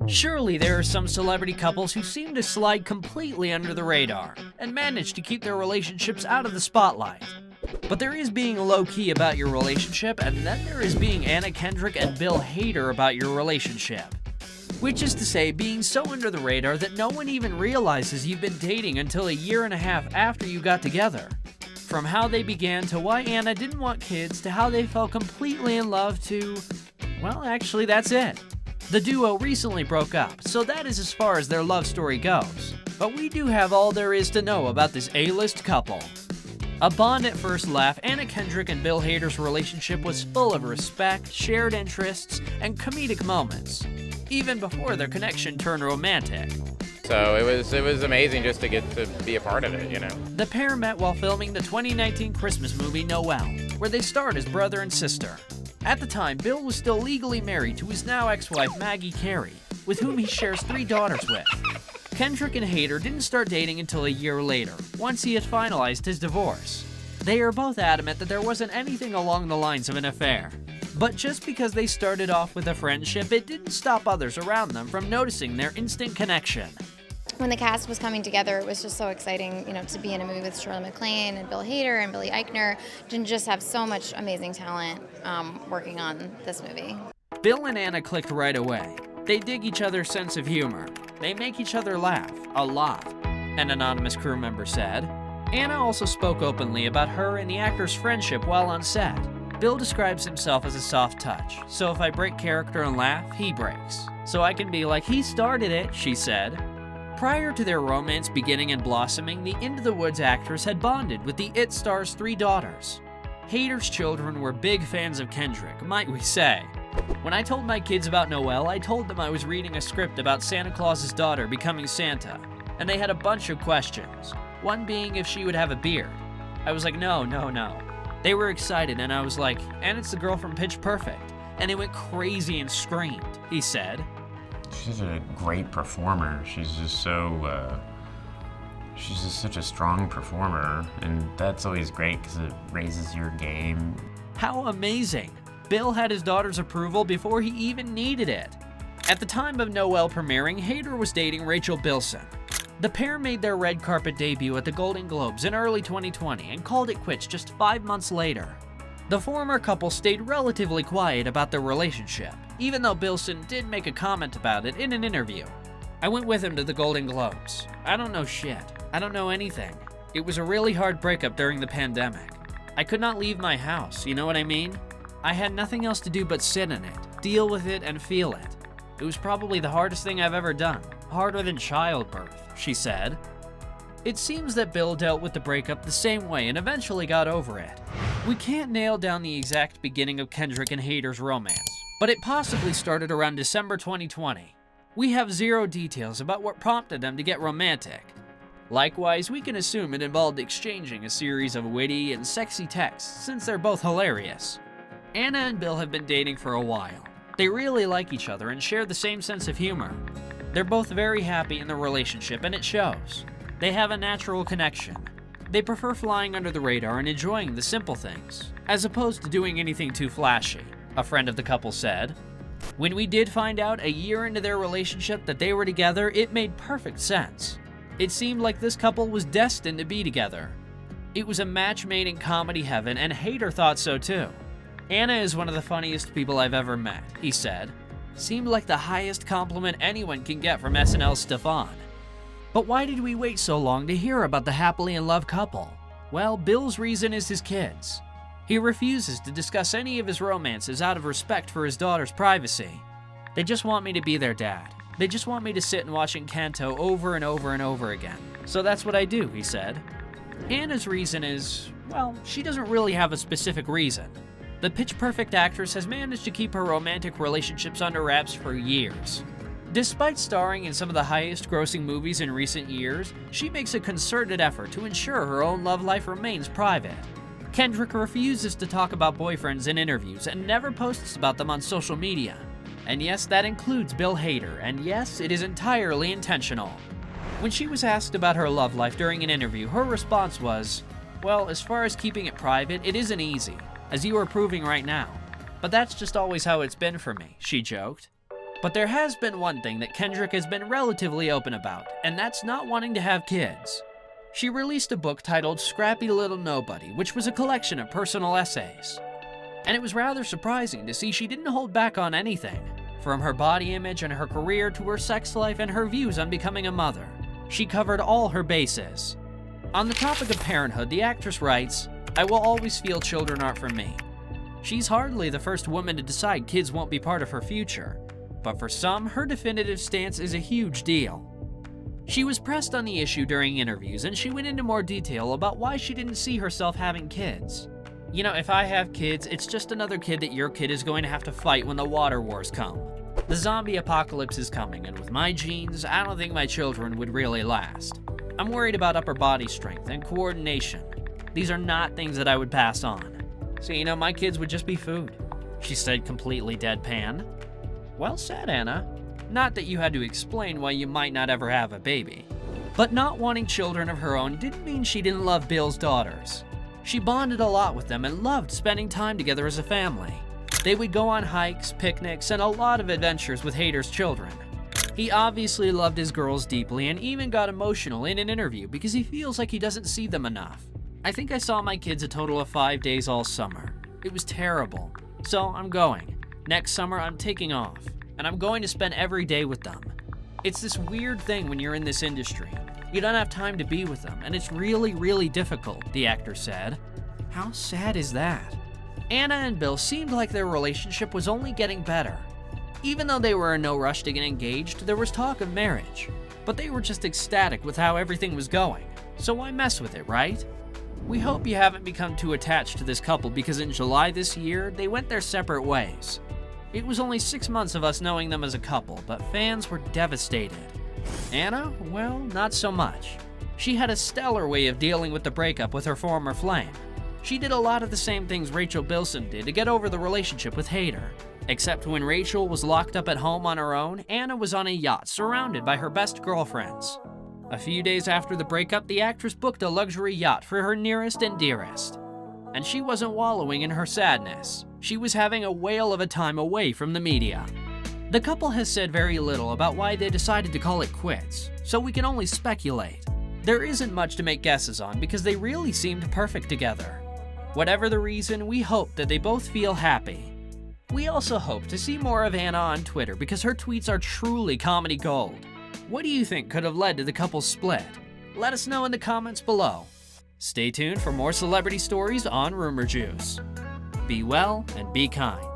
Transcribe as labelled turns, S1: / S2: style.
S1: Surely there are some celebrity couples who seem to slide completely under the radar and manage to keep their relationships out of the spotlight. But there is being low-key about your relationship, and then there is being Anna Kendrick and Bill Hader about your relationship. Which is to say, being so under the radar that no one even realizes you've been dating until a year and a half after you got together. From how they began to why Anna didn't want kids to how they fell completely in love to... well, actually that's it. The duo recently broke up, so that is as far as their love story goes. But we do have all there is to know about this A-list couple. A bond at first laugh, Anna Kendrick and Bill Hader's relationship was full of respect, shared interests, and comedic moments, even before their connection turned romantic.
S2: So it was amazing just to get to be a part of it, you know.
S1: The pair met while filming the 2019 Christmas movie Noel, where they starred as brother and sister. At the time, Bill was still legally married to his now ex-wife Maggie Carey, with whom he shares 3 daughters with. Kendrick and Hader didn't start dating until a year later, once he had finalized his divorce. They are both adamant that there wasn't anything along the lines of an affair. But just because they started off with a friendship, it didn't stop others around them from noticing their instant connection.
S3: When the cast was coming together, it was just so exciting, to be in a movie with Shirley MacLaine and Bill Hader and Billy Eichner, and just have so much amazing talent working on this movie.
S1: Bill and Anna clicked right away. They dig each other's sense of humor. They make each other laugh, a lot, an anonymous crew member said. Anna also spoke openly about her and the actor's friendship while on set. Bill describes himself as a soft touch, so if I break character and laugh, he breaks. So I can be like, he started it, she said. Prior to their romance beginning and blossoming, the Into the Woods actress had bonded with the It star's 3 daughters. Hader's children were big fans of Kendrick, might we say. When I told my kids about Noel, I told them I was reading a script about Santa Claus's daughter becoming Santa, and they had a bunch of questions, one being if she would have a beard. I was like, no. They were excited, and I was like, and it's the girl from Pitch Perfect, and they went crazy and screamed, he said.
S4: She's a great performer. She's just such a strong performer, and that's always great because it raises your game.
S1: How amazing! Bill had his daughter's approval before he even needed it. At the time of Noel premiering, Hader was dating Rachel Bilson. The pair made their red carpet debut at the Golden Globes in early 2020 and called it quits just 5 months later. The former couple stayed relatively quiet about their relationship, even though Bilson did make a comment about it in an interview. I went with him to the Golden Globes. I don't know shit. I don't know anything. It was a really hard breakup during the pandemic. I could not leave my house, you know what I mean? I had nothing else to do but sit in it, deal with it, and feel it. It was probably the hardest thing I've ever done. Harder than childbirth, she said. It seems that Bill dealt with the breakup the same way and eventually got over it. We can't nail down the exact beginning of Kendrick and Hader's romance, but it possibly started around December 2020. We have 0 details about what prompted them to get romantic. Likewise, we can assume it involved exchanging a series of witty and sexy texts since they're both hilarious. Anna and Bill have been dating for a while. They really like each other and share the same sense of humor. They're both very happy in their relationship, and it shows. They have a natural connection. They prefer flying under the radar and enjoying the simple things, as opposed to doing anything too flashy, a friend of the couple said. When we did find out a year into their relationship that they were together, it made perfect sense. It seemed like this couple was destined to be together. It was a match made in comedy heaven, and Hader thought so too. Anna is one of the funniest people I've ever met, he said. Seemed like the highest compliment anyone can get from SNL's Stefan. But why did we wait so long to hear about the happily in love couple? Well, Bill's reason is his kids. He refuses to discuss any of his romances out of respect for his daughter's privacy. They just want me to be their dad. They just want me to sit and watch Encanto over and over and over again. So that's what I do, he said. Anna's reason is, well, she doesn't really have a specific reason. The Pitch Perfect actress has managed to keep her romantic relationships under wraps for years. Despite starring in some of the highest-grossing movies in recent years, she makes a concerted effort to ensure her own love life remains private. Kendrick refuses to talk about boyfriends in interviews and never posts about them on social media. And yes, that includes Bill Hader, and yes, it is entirely intentional. When she was asked about her love life during an interview, her response was, well, as far as keeping it private, it isn't easy, as you are proving right now. But that's just always how it's been for me, she joked. But there has been one thing that Kendrick has been relatively open about, and that's not wanting to have kids. She released a book titled Scrappy Little Nobody, which was a collection of personal essays. And it was rather surprising to see she didn't hold back on anything, from her body image and her career to her sex life and her views on becoming a mother. She covered all her bases. On the topic of parenthood, the actress writes, "I will always feel children aren't for me." She's hardly the first woman to decide kids won't be part of her future, but for some, her definitive stance is a huge deal. She was pressed on the issue during interviews, and she went into more detail about why she didn't see herself having kids. "You know, if I have kids, it's just another kid that your kid is going to have to fight when the water wars come. The zombie apocalypse is coming, and with my genes, I don't think my children would really last. I'm worried about upper body strength and coordination. These are not things that I would pass on. So, you know, my kids would just be food," she said completely deadpan. Well said, Anna. Not that you had to explain why you might not ever have a baby. But not wanting children of her own didn't mean she didn't love Bill's daughters. She bonded a lot with them and loved spending time together as a family. They would go on hikes, picnics, and a lot of adventures with Hader's children. He obviously loved his girls deeply and even got emotional in an interview because he feels like he doesn't see them enough. "I think I saw my kids a total of 5 days all summer. It was terrible. So I'm going. Next summer I'm taking off, and I'm going to spend every day with them. It's this weird thing when you're in this industry. You don't have time to be with them, and it's really, really difficult," the actor said. How sad is that? Anna and Bill seemed like their relationship was only getting better. Even though they were in no rush to get engaged, there was talk of marriage. But they were just ecstatic with how everything was going. So why mess with it, right? We hope you haven't become too attached to this couple because in July this year, they went their separate ways. It was only 6 months of us knowing them as a couple, but fans were devastated. Anna? Well, not so much. She had a stellar way of dealing with the breakup with her former flame. She did a lot of the same things Rachel Bilson did to get over the relationship with Hader. Except when Rachel was locked up at home on her own, Anna was on a yacht surrounded by her best girlfriends. A few days after the breakup, the actress booked a luxury yacht for her nearest and dearest. And she wasn't wallowing in her sadness. She was having a whale of a time away from the media. The couple has said very little about why they decided to call it quits, so we can only speculate. There isn't much to make guesses on because they really seemed perfect together. Whatever the reason, we hope that they both feel happy. We also hope to see more of Anna on Twitter because her tweets are truly comedy gold. What do you think could have led to the couple's split? Let us know in the comments below. Stay tuned for more celebrity stories on Rumour Juice. Be well and be kind.